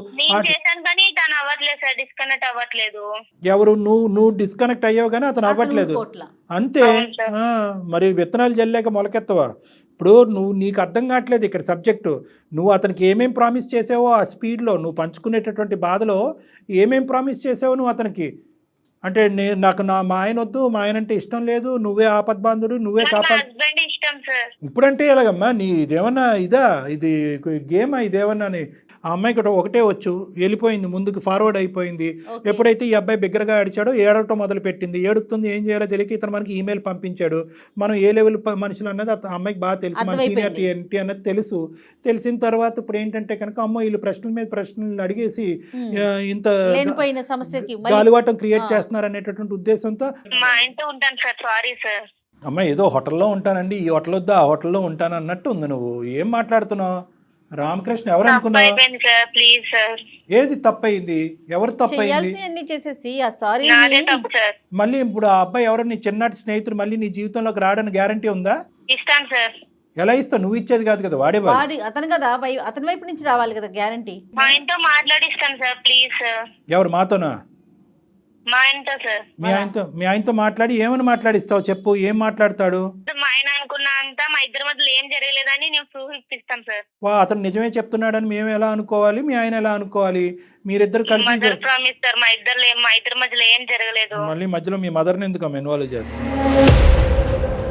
E: డిస్కనెక్ట్ అవ్వట్లేదు.
B: ఎవరు? నువ్వు డిస్కనెక్ట్ అయ్యావు కానీ అతను అవ్వట్లేదు, అంతే. మరి విత్తనాలు జల్లేక మొలకెత్తవా? ఇప్పుడు నీకు అర్థం కావట్లేదు ఇక్కడ సబ్జెక్టు. నువ్వు అతనికి ఏమేం ప్రామిస్ చేసావో ఆ స్పీడ్లో నువ్వు పంచుకునేటటువంటి బాధలో ఏమేం ప్రామిస్ చేసావో నువ్వు అతనికి, అంటే నాకు మా ఆయన వద్దు, మా ఆయన అంటే ఇష్టం లేదు, నువ్వే ఆపద్బాంధుడు, నువ్వే కాపాడు. ఇప్పుడంటే ఎలాగమ్మా? నీ ఇదేమన్నా ఇదా, ఇది గేమా? ఇదేమన్నా ఆ అమ్మాయికి ఒకటే వచ్చు, వెళ్ళిపోయింది, ముందుకు ఫార్వర్డ్ అయిపోయింది. ఎప్పుడైతే ఈ అబ్బాయి బిగ్గరగా అడిచాడో ఏడవటం మొదలు పెట్టింది. ఏడుస్తుంది, ఏం చేయాలో తెలియక ఇతను మనకి ఈమెయిల్ పంపించాడు. మనం ఏ లెవెల్ మనుషులు అన్నది ఆ అమ్మాయికి బాగా తెలుసు, మన సీనియారిటీ ఏంటి అన్నది తెలుసు. తెలిసిన తర్వాత ఇప్పుడు ఏంటంటే కనుక అమ్మో వీళ్ళు ప్రశ్నల మీద ప్రశ్నలు అడిగేసి ఇంత గాలివాటం క్రియేట్ చేస్తున్నారు అనేటటువంటి ఉద్దేశంతో అమ్మాయి ఏదో హోటల్లో ఉంటానండి, ఈ హోటల్ వద్దా ఆ హోటల్లో ఉంటాను అన్నట్టు ఉంది. నువ్వు ఏం మాట్లాడుతున్నావు? రామకృష్ణ ఎవరు అనుకున్నావు? ఏది తప్పయింది? ఎవరు తప్పయింది? మళ్ళీ ఇప్పుడు ఆ అబ్బాయి ఎవరో నీ చిన్నటి స్నేహితుడు మళ్ళీ నీ జీవితంలోకి రావడానికి గ్యారంటీ ఉందా? ఎలా ఇస్తావు? నువ్వు ఇచ్చేది కాదు కదా, వాడే
D: అతను కదా, అతని వైపు నుంచి రావాలి కదా గ్యారంటీ.
B: ఎవరు? మాతోనా? మీ ఆయనతో మాట్లాడి ఏమని మాట్లాడిస్తావు చెప్పు? ఏం మాట్లాడతాడు? అతను నిజమే చెప్తున్నాడని మేము ఎలా అనుకోవాలి, మీ ఆయన ఎలా అనుకోవాలి? మీరిద్దరు కలిపి మళ్ళీ మధ్యలో మీ మదర్ని ఎందుకు ఇన్వాల్వ్ చేస్తారు?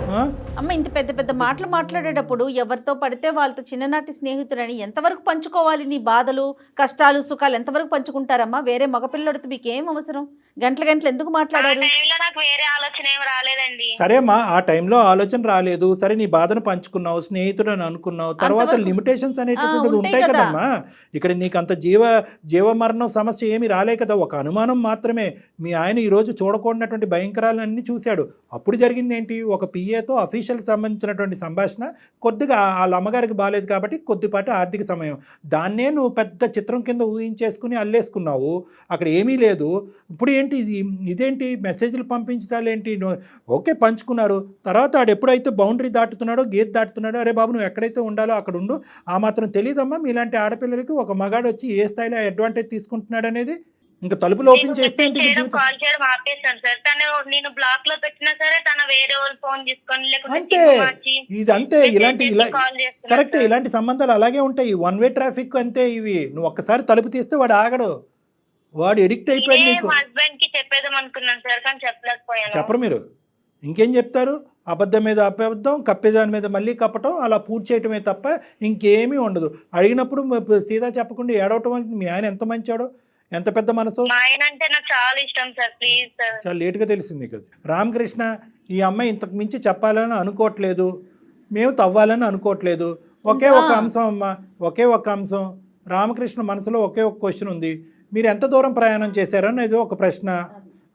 B: ఆ?
D: అమ్మ ఇంత పెద్ద పెద్ద మాటలు మాట్లాడేటప్పుడు ఎవరితో పడితే వాళ్ళతో చిన్ననాటి స్నేహితుడని ఎంతవరకు పంచుకోవాలి? నీ బాధలు కష్టాలు సుఖాలు ఎంతవరకు పంచుకుంటారమ్మా? వేరే మగపిల్లడితో మీకు ఏం అవసరం? గంటలు గంటలు ఎందుకు
E: ఆ
D: మాట్లాడారు?
E: టైంలో నాకు వేరే ఆలోచన ఏం రాలేదండి.
B: సరే అమ్మా, ఆ టైంలో ఆలోచన రాలేదు, సరే నీ బాధను పంచుకున్నావు, స్నేహితుడు అని అనుకున్నావు, తర్వాత
D: అంతవరకు-
B: లిమిటేషన్స్ అనేటటువంటిది
D: ఉంటాయి
B: ఉంటాయి
D: కదా.
B: కదమ్మా. ఇక్కడ నీకు అంత జీవమరణం సమస్య ఏమీ రాలే కదా, ఒక అనుమానం మాత్రమే. మీ ఆయన ఈరోజు చూడకూడనటువంటి భయంకరాలన్నీ చూశాడు. అప్పుడు జరిగింది ఏంటి? ఒక పిఏతో అఫీషియల్ సంబంధించినటువంటి సంభాషణ, కొద్దిగా వాళ్ళ అమ్మగారికి బాగాలేదు కాబట్టి కొద్దిపాటి ఆర్థిక సమయం, దాన్నే నువ్వు పెద్ద చిత్రం కింద ఊహించేసుకుని అల్లేసుకున్నావు. అక్కడ ఏమీ లేదు. ఇప్పుడు ఏంటి ఇదేంటి మెసేజ్లు పంపించడాలు ఏంటి? ఓకే పంచుకున్నారు, తర్వాత ఆడు ఎప్పుడైతే బౌండరీ దాటుతున్నాడో, గేట్ దాటుతున్నాడో, అరే బాబు నువ్వు ఎక్కడైతే ఉండాలో అక్కడ ఉండు. ఆ మాత్రం తెలియదమ్మా మీలాంటి ఆడపిల్లలకి ఒక మగాడు వచ్చి ఏ స్థాయిలో అడ్వాంటేజ్ తీసుకుంటున్నాడు అనేది? ఇంకా తలుపులు ఓపెన్ చేస్తే ఏంటి జీవితం?
E: కాల్ చేయడం ఆపేస్తాను సార్. తను నేను బ్లాక్ లో పెట్టినా సరే తన వేరే వాళ్ళు ఫోన్ తీసుకొని లేకపోతే
B: అంతే,
E: సిమ్ మార్చి
B: ఇది అంతే. ఇలాంటి
E: కాల్ చేస్తున్నారు
B: కరెక్ట్,
E: సార్.
B: ఇలాంటి సంబంధాలు అలాగే ఉంటాయి. వన్ వే ట్రాఫిక్ అంతే ఇవి. నువ్వు ఒక్కసారి తలుపు తీస్తే వాడు ఆగడు, వాడు ఎడిక్ట్ అయిపోయాడు
E: నేనే
B: నీకు.
E: మా హస్బెండ్ కి చెప్పేద్దాం అనుకున్నాను సార్, కానీ చెప్పలేకపోయాను.
B: చెప్పరు మీరు, ఇంకేం చెప్తారు? అబద్ధం మీద అబద్ధం, కప్పేదాని మీద మళ్ళీ కప్పటం, అలా పూర్తి చేయటమే తప్ప ఇంకేమీ ఉండదు. అడిగినప్పుడు సీదా చెప్పకుండా ఏడవటం అంటే మీ ఆయన ఎంత మంచాడో, ఎంత పెద్ద మనసు.
E: మా ఆయన అంటే నాకు చాలా ఇష్టం సార్, ప్లీజ్ సార్.
B: చాలా లేటుగా తెలిసింది కదా రామకృష్ణ. ఈ అమ్మాయి ఇంతకు మించి చెప్పాలని అనుకోవట్లేదు, మేము తవ్వాలని అనుకోవట్లేదు. ఒకే ఒక అంశం అమ్మ, ఒకే ఒక అంశం. రామకృష్ణ మనసులో ఒకే ఒక క్వశ్చన్ ఉంది, మీరు ఎంత దూరం ప్రయాణం చేశారని ఒక ప్రశ్న.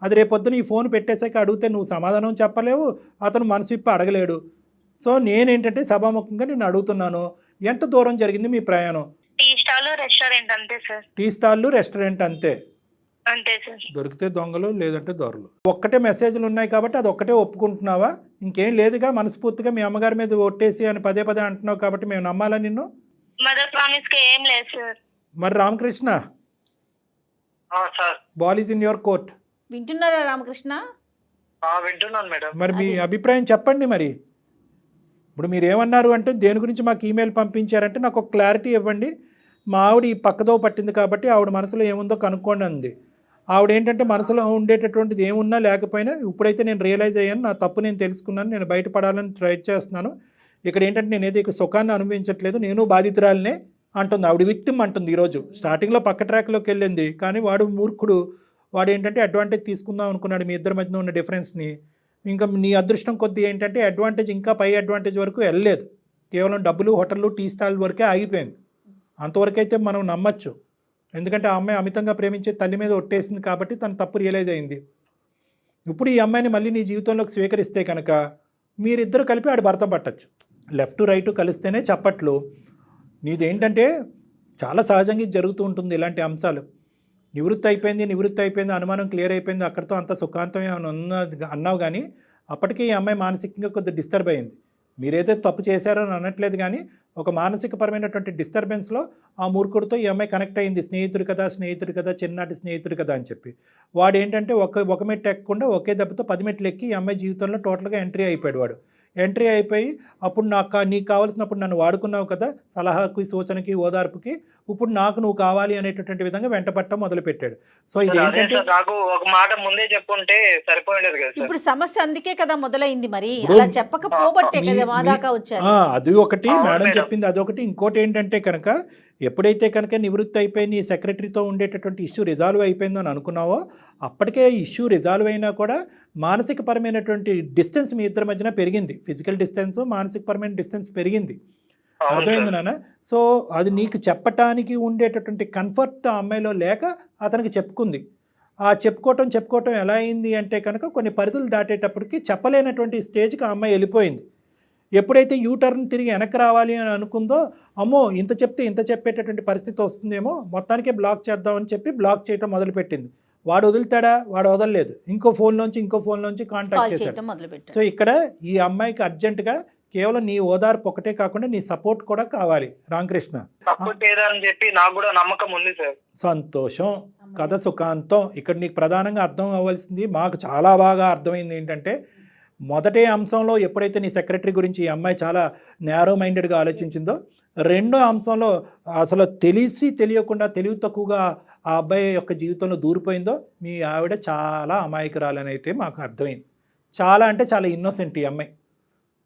B: అది రేపొద్దున ఈ ఫోన్ పెట్టేసాక అడిగితే నువ్వు సమాధానం చెప్పలేవు, అతను మనసు ఇప్పి అడగలేడు. సో నేనేంటంటే సభాముఖంగా నేను అడుగుతున్నాను, ఎంత దూరం జరిగింది మీ ప్రయాణం?
E: టీ స్టాల్ రెస్టారెంట్ అంతే సార్.
B: టీ స్టాళ్ళు రెస్టారెంట్ అంతే.
E: అంతే సార్.
B: దొరికితే దొంగలు, లేదంటే దొరలు. ఒక్కటే మెసేజ్లు ఉన్నాయి కాబట్టి అది ఒక్కటే ఒప్పుకుంటున్నావా? ఇంకేం లేదుగా? మనస్ఫూర్తిగా మీ అమ్మగారి మీద ఒట్టేసి అని పదే పదే అంటున్నావు కాబట్టి మేము నమ్మాలా నిన్ను?
E: మదర్ ప్రామిస్ కి ఏం లేదు సార్.
B: మరి Ramakrishna,
C: sir
B: ball is in your court.
D: వింటున్నారా రామకృష్ణ?
C: వింటున్నాను మేడం.
B: మరి మీ అభిప్రాయం చెప్పండి. మరి ఇప్పుడు మీరు ఏమన్నారు అంటే దేని గురించి మాకు ఈమెయిల్ పంపించారంటే నాకు ఒక క్లారిటీ ఇవ్వండి. మా ఆవిడ ఈ పక్కదో పట్టింది కాబట్టి ఆవిడ మనసులో ఏముందో కనుక్కోండి అంది. ఆవిడ ఏంటంటే మనసులో ఉండేటటువంటిది ఏమున్నా లేకపోయినా ఇప్పుడైతే నేను రియలైజ్ అయ్యాను, నా తప్పు నేను తెలుసుకున్నాను, నేను బయటపడాలని ట్రై చేస్తున్నాను. ఇక్కడ ఏంటంటే నేను ఏదో ఇక సుఖాన్ని అనుభవించట్లేదు, నేను బాధితురాలనే అంటుంది ఆవిడ. విక్టిమ్ అంటుంది ఈరోజు. స్టార్టింగ్లో పక్క ట్రాక్లోకి వెళ్ళింది, కానీ వాడు మూర్ఖుడు. వాడు ఏంటంటే అడ్వాంటేజ్ తీసుకుందాం అనుకున్నాడు మీ ఇద్దరి మధ్యన ఉన్న డిఫరెన్స్ని. ఇంకా నీ అదృష్టం కొద్దీ ఏంటంటే అడ్వాంటేజ్ ఇంకా పై అడ్వాంటేజ్ వరకు వెళ్ళలేదు, కేవలం డబ్బులు, హోటళ్ళు, టీ స్టాల్ వరకే ఆగిపోయింది. అంతవరకైతే మనం నమ్మచ్చు, ఎందుకంటే ఆ అమ్మాయి అమితంగా ప్రేమించే తల్లి మీద ఒట్టేసింది కాబట్టి తన తప్పు రియలైజ్ అయింది. ఇప్పుడు ఈ అమ్మాయిని మళ్ళీ నీ జీవితంలోకి స్వీకరిస్తే కనుక మీరిద్దరు కలిపి ఆడు భర్త పట్టచ్చు. లెఫ్ట్ రైట్ కలిస్తేనే చప్పట్లు. నీదేంటంటే చాలా సహజంగా జరుగుతూ ఉంటుంది ఇలాంటి అంశాలు. నివృత్తి అయిపోయింది, అనుమానం క్లియర్ అయిపోయింది, అక్కడితో అంత సుఖాంతమే అన్నావు. కానీ అప్పటికే ఈ అమ్మాయి మానసికంగా కొద్దిగా డిస్టర్బ్ అయింది. మీరైతే తప్పు చేశారో అని అనట్లేదు, కానీ ఒక మానసికపరమైనటువంటి డిస్టర్బెన్స్లో ఆ మూర్ఖుడితో ఈ అమ్మాయి కనెక్ట్ అయింది. స్నేహితుడు కదా, చిన్ననాటి స్నేహితుడు కదా అని చెప్పి. వాడు ఏంటంటే ఒక మెట్టు ఎక్కకుండా ఒకే దెబ్బతో 10 మెట్లు ఎక్కి ఈ అమ్మాయి జీవితంలో టోటల్గా ఎంట్రీ అయిపోయాడు. వాడు ఎంట్రీ అయిపోయి అప్పుడు నీకు కావాల్సినప్పుడు నన్ను వాడుకున్నావు కదా, సలహాకి, సూచనకి, ఓదార్పుకి, ఇప్పుడు నువ్వు కావాలి అనేటటువంటి విధంగా వెంటపట్టడం మొదలుపెట్టాడు. సో ఇది ఏంటంటే
C: నాకు ఒక మాట ముందే చెప్పుంటే సరిపోయిండేది కదా.
D: ఇప్పుడు సమస్య అందుకే కదా మొదలైంది. మరి అలా చెప్పకపోబట్టే కదా మా దాకా వచ్చారు.
B: అది ఒకటి మేడం చెప్పింది, అదొకటి. ఇంకోటి ఏంటంటే కనుక ఎప్పుడైతే కనుక నివృత్తి అయిపోయింది, ఈ సెక్రటరీతో ఉండేటటువంటి ఇష్యూ రిజాల్వ్ అయిపోయిందని అనుకున్నావో, అప్పటికే ఇష్యూ రిజాల్వ్ అయినా కూడా మానసికపరమైనటువంటి డిస్టెన్స్ మీ ఇద్దరి మధ్యన పెరిగింది. ఫిజికల్ డిస్టెన్స్, మానసికపరమైన డిస్టెన్స్ పెరిగింది. అర్థమైంది నాన్న? సో అది నీకు చెప్పటానికి ఉండేటటువంటి కంఫర్ట్ ఆ అమ్మాయిలో లేక అతనికి చెప్పుకుంది. ఆ చెప్పుకోవటం ఎలా అయింది అంటే కనుక కొన్ని పరిధులు దాటేటప్పటికి చెప్పలేనటువంటి స్టేజ్కి ఆ అమ్మాయి వెళ్ళిపోయింది. ఎప్పుడైతే యూటర్న్ తిరిగి వెనక్కి రావాలి అని అనుకుందో, అమ్మో ఇంత చెప్పేటటువంటి పరిస్థితి వస్తుందేమో, మొత్తానికే బ్లాక్ చేద్దామని చెప్పి బ్లాక్ చేయడం మొదలుపెట్టింది. వాడు వదులుతాడా? వాడు వదలలేదు. ఇంకో ఫోన్లోంచి కాంటాక్ట్ చేశాడు. సో ఇక్కడ ఈ అమ్మాయికి అర్జెంటుగా కేవలం నీ ఓదార్పు ఒకటే కాకుండా నీ సపోర్ట్ కూడా కావాలి రామకృష్ణ.
C: చెప్పి నాకు కూడా నమ్మకం ఉంది సార్.
B: సంతోషం, కథ సుఖాంతం. ఇక్కడ నీకు ప్రధానంగా అర్థం అవ్వాల్సింది, మాకు చాలా బాగా అర్థమైంది ఏంటంటే, మొదటి అంశంలో ఎప్పుడైతే నీ సెక్రటరీ గురించి ఈ అమ్మాయి చాలా నేరో మైండెడ్గా ఆలోచించిందో, రెండో అంశంలో అసలు తెలియకుండా తెలివి తక్కువగా ఆ అబ్బాయి యొక్క జీవితంలో దూరిపోయిందో, మీ ఆవిడ చాలా అమాయకురాలని అయితే మాకు అర్థమైంది. చాలా అంటే చాలా ఇన్నోసెంట్ ఈ అమ్మాయి.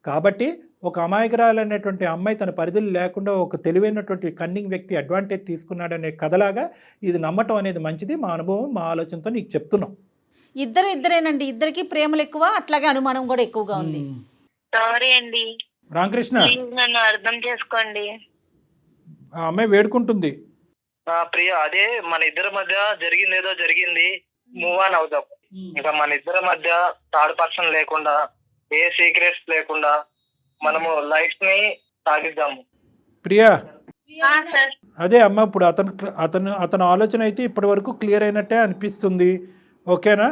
B: కాబట్టి ఒక అమాయకురాలు అనేటువంటి అమ్మాయి తన పరిధులు లేకుండా ఒక తెలివైనటువంటి కన్నింగ్ వ్యక్తి అడ్వాంటేజ్ తీసుకున్నాడనే కథలాగా ఇది నమ్మటం అనేది మంచిది. మా అనుభవం, మా ఆలోచనతో నీకు చెప్తున్నాం.
D: ఇద్దరేనండి, ఇద్దరికి ప్రేమలు ఎక్కువ, అట్లాగే అనుమానం కూడా ఎక్కువగా ఉంది.
E: సారీ అండి,
B: రామకృష్ణ,
E: ప్లీజ్ నన్ను అర్థం చేసుకోండి.
B: ఆ అమ్మాయి వేడుకుంటుంది.
C: ప్రియ, అదే మన ఇద్దరి మధ్య జరిగింది ఏదో జరిగింది, మూవ్ ఆన్ అవుదాం. ఇంకా మన ఇద్దరి మధ్య థర్డ్ పర్సన్ లేకుండా, ఏ సీక్రెట్స్ లేకుండా మనము లైఫ్ ని సాగిద్దాము.
B: ప్రియా,
E: సార్
B: అదే అమ్మ, ఇప్పుడు అతను ఆలోచన అయితే ఇప్పటి వరకు క్లియర్ అయినట్టే అనిపిస్తుంది. ఓకేనా?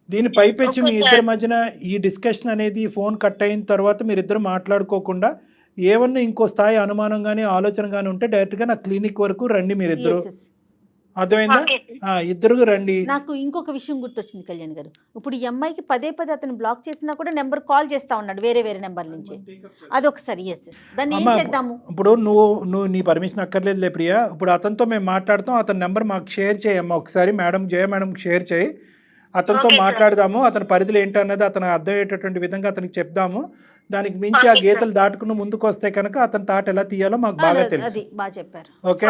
B: దీని పైపెచ్చి మీ ఇద్దరి మధ్యన ఈ డిస్కషన్ అనేది ఫోన్ కట్ అయిన తర్వాత మీరిద్దరు మాట్లాడుకోకుండా ఏమన్నా ఇంకో స్థాయి అనుమానం కానీ ఆలోచన కానీ ఉంటే డైరెక్ట్గా నా క్లినిక్ వరకు రండి మీరిద్దరు.
D: Yes, yes.
B: అర్థమైందా? ఇద్దరు రండి.
D: నాకు ఇంకొక విషయం గుర్తొచ్చింది కళ్యాణ్ గారు. ఇప్పుడు ఈ అమ్మాయికి పదే అతను బ్లాక్ చేసినా కూడా నెంబర్ కాల్ చేస్తా ఉన్నాడు వేరే నెంబర్ నుంచి. అదొకసారి దాన్ని ఏం చేద్దాము?
B: ఇప్పుడు నువ్వు నీ పర్మిషన్ అక్కర్లేదులే ప్రియా. ఇప్పుడు అతనితో మేము మాట్లాడతాం. అతని నెంబర్ మాకు షేర్ చేయమ్మా ఒకసారి. జయ మేడంకి షేర్ చేయి. అతనితో మాట్లాడదాము. అతని పరిధులు ఏంటన్నది అతను అర్థమయ్యేటటువంటి విధంగా అతనికి చెప్దాము. దానికి మించి ఆ గీతలు దాటుకుని ముందుకు వస్తే కనుక అతని తాట ఎలా తీయాలో మాకు బాగా తెలుసు. ఓకే?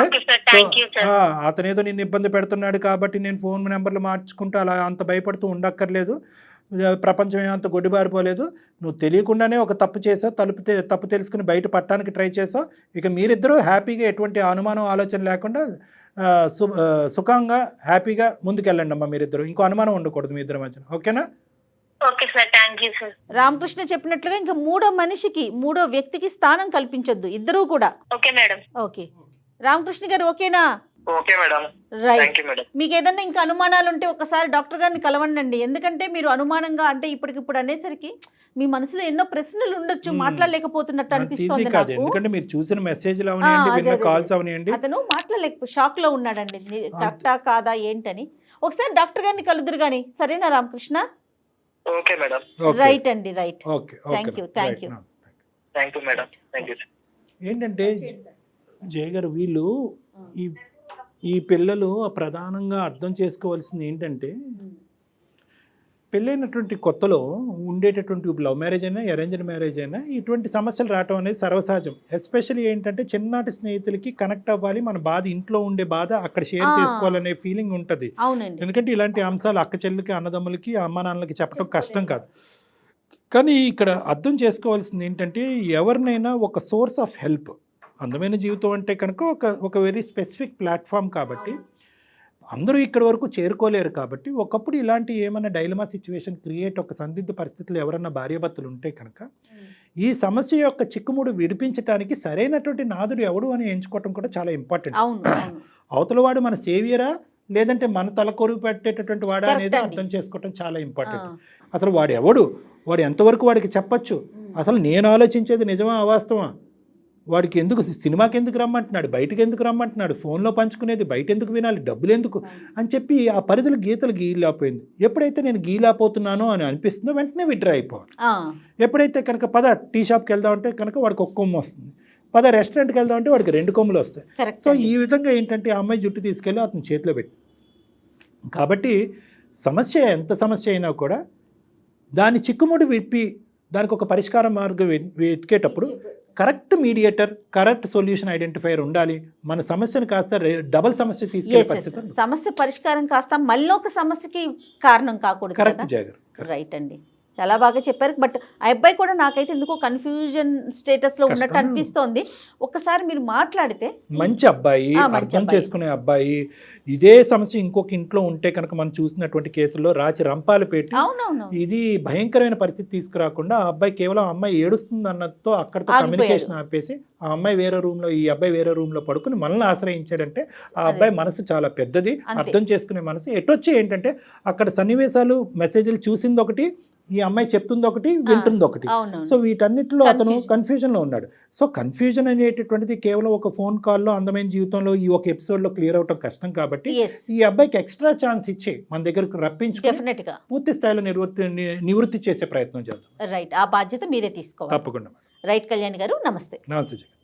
B: సో అతను ఏదో నిన్ను ఇబ్బంది పెడుతున్నాడు కాబట్టి నేను ఫోన్ నెంబర్లు మార్చుకుంటూ అలా అంత భయపడుతూ ఉండక్కర్లేదు. ప్రపంచం ఏమంత గొడ్డిబారిపోలేదు. నువ్వు తెలియకుండానే ఒక తప్పు చేసావు. తప్పు తెలుసుకుని బయట పట్టడానికి ట్రై చేసావు. ఇక మీరిద్దరూ హ్యాపీగా ఎటువంటి అనుమానం ఆలోచన లేకుండా సుఖంగా హ్యాపీగా ముందుకెళ్ళండి అమ్మా మీరిద్దరు. ఇంకో అనుమానం ఉండకూడదు మీ ఇద్దరి మధ్యన. ఓకేనా?
E: Okay sir, thank you sir.
D: Ramakrishna చెప్పినట్లుగా ఇంకా మూడో వ్యక్తికి స్థానం కల్పించొద్దు, ఇద్దరూ కూడా.
E: Okay madam.
D: ఓకే రామకృష్ణ గారు, ఓకేనా?
C: Okay madam.
D: రైట్. మీకు ఏదన్నా ఇంకా అనుమానాలు ఉంటే ఒకసారి డాక్టర్ గారిని కలవండి. ఎందుకంటే మీరు అనుమానంగా అంటే ఇప్పటికిప్పుడు అనేసరికి మీ మనసులో ఎన్నో ప్రశ్నలు ఉండొచ్చు, మాట్లాడలేకపోతున్నట్టు అనిపిస్తుంది నాకు.
B: ఎందుకంటే మీరు చూసిన మెసేజ్లు అవనియండి, విన్న కాల్స్ అవనియండి,
D: అతను షాక్ లో ఉన్నాడండి. కరెక్టా కాదా ఏంటని ఒకసారి డాక్టర్ గారిని కలుదురు గాని. సరేనా రామకృష్ణ?
C: Okay madam.
D: రైట్ అండి, right.
B: Okay,
D: thank you.
C: Thank you madam. Thank you.
B: ఏంటంటే జయ గారు, వీళ్ళు ఈ పిల్లలు ప్రధానంగా అర్థం చేసుకోవాల్సింది ఏంటంటే, పెళ్ళైనటువంటి కొత్తలో ఉండేటటువంటి లవ్ మ్యారేజ్ అయినా అరేంజ్డ్ మ్యారేజ్ అయినా ఇటువంటి సమస్యలు రావటం అనేది సర్వసహజం. ఎస్పెషల్లీ ఏంటంటే చిన్ననాటి స్నేహితులకి కనెక్ట్ అవ్వాలి, మన బాధ ఇంట్లో ఉండే బాధ అక్కడ షేర్ చేసుకోవాలనే ఫీలింగ్ ఉంటుంది. ఎందుకంటే ఇలాంటి అంశాలు అక్క చెల్లికి, అన్నదమ్ములకి, అమ్మ నాన్నలకి చెప్పడం కష్టం కాదు. కానీ ఇక్కడ అర్థం చేసుకోవాల్సింది ఏంటంటే, ఎవరినైనా ఒక సోర్స్ ఆఫ్ హెల్ప్, అందమైన జీవితం అంటే కనుక ఒక వెరీ స్పెసిఫిక్ ప్లాట్ఫామ్ కాబట్టి అందరూ ఇక్కడి వరకు చేరుకోలేరు. కాబట్టి ఒకప్పుడు ఇలాంటి ఏమైనా డైలమా సిచ్యువేషన్ క్రియేట్, ఒక సందిగ్ధ పరిస్థితులు ఎవరన్నా భార్యాభర్తలు ఉంటే కనుక ఈ సమస్య యొక్క చిక్కుముడు విడిపించడానికి సరైనటువంటి నాదుడు ఎవడు అని ఎంచుకోవటం కూడా చాలా ఇంపార్టెంట్. అవతల వాడు మన సేవియరా లేదంటే మన తల కొరుగు పెట్టేటటువంటి వాడా అనేది అర్థం చేసుకోవటం చాలా ఇంపార్టెంట్. అసలు వాడు ఎవడు, వాడు ఎంతవరకు వాడికి చెప్పచ్చు, అసలు నేను ఆలోచించేది నిజమా అవాస్తవా, వాడికి ఎందుకు సినిమాకి ఎందుకు రమ్మంటున్నాడు, బయటకు ఎందుకు రమ్మంటున్నాడు, ఫోన్లో పంచుకునేది బయట ఎందుకు వినాలి, డబ్బులు ఎందుకు అని చెప్పి ఆ పరిధులు గీతలు గీలాపోయింది. ఎప్పుడైతే నేను గీలాపోతున్నానో అని అనిపిస్తుందో వెంటనే విడ్రా అయిపోవాలి. ఎప్పుడైతే కనుక పద టీ షాప్కి వెళ్దామంటే కనుక వాడికి ఒక కొమ్ము వస్తుంది, పద రెస్టారెంట్కి వెళ్దామంటే వాడికి 2 కొమ్ములు వస్తాయి. సో ఈ విధంగా ఏంటంటే ఆ అమ్మాయి జుట్టు తీసుకెళ్ళి అతని చేతిలో పెట్టి, కాబట్టి ఎంత సమస్య అయినా కూడా దాని చిక్కుముడి విప్పి దానికి ఒక పరిష్కార మార్గం వెతికేటప్పుడు correct mediator, correct solution identifier ఉండాలి. మన సమస్యను కాస్త డబల్ సమస్య తీసుకెళ్లే పరిస్థితి,
D: సమస్య పరిష్కారం కాస్త మళ్ళీ ఒక సమస్యకి కారణం కాకూడదు.
B: Correct jogger.
D: రైట్ అండి, చాలా బాగా చెప్పారు. బట్ ఆ అబ్బాయి కూడా నాకైతే ఎందుకో కన్ఫ్యూజన్ స్టేటస్ లో ఉన్నట్టు అనిపిస్తోంది. ఒక్కసారి మీరు మాట్లాడితే.
B: మంచి అబ్బాయి, అర్థం చేసుకునే అబ్బాయి. ఇదే సమస్య ఇంకొక ఇంట్లో ఉంటే కనుక మనం చూసినటువంటి కేసుల్లో రాచి రంపాలు పెట్టి ఇది భయంకరమైన పరిస్థితి తీసుకురాకుండా ఆ అబ్బాయి కేవలం అమ్మాయి ఏడుస్తుంది అన్నతో అక్కడితో కమ్యూనికేషన్ ఆపేసి ఆ అమ్మాయి వేరే రూమ్ లో, ఈ అబ్బాయి వేరే రూమ్ లో పడుకుని మనల్ని ఆశ్రయించాడంటే ఆ అబ్బాయి మనసు చాలా పెద్దది, అర్థం చేసుకునే మనసు. ఎటొచ్చి ఏంటంటే అక్కడ సన్నివేశాలు, మెసేజ్లు చూసింది ఒకటి, ఈ అమ్మాయి చెప్తుంది ఒకటి, వింటుంది ఒకటి. సో వీటన్నిటిలో అతను కన్ఫ్యూజన్ లో ఉన్నాడు. సో కన్ఫ్యూజన్ అనేటటువంటిది కేవలం ఒక ఫోన్ కాల్లో, అందమైన జీవితంలో ఈ ఒక ఎపిసోడ్ లో క్లియర్ అవటం కష్టం. కాబట్టి ఈ అబ్బాయికి ఎక్స్ట్రా ఛాన్స్ ఇచ్చి మన దగ్గరకు రప్పించుకుని పూర్తి స్థాయిలో నివృత్తి చేసే ప్రయత్నం చేద్దాం.
D: రైట్, ఆ బాధ్యత మీరే తీసుకోవాలి.
B: తప్పకుండా.
D: రైట్ కళ్యాణ్ గారు, నమస్తే.
B: నమస్తే.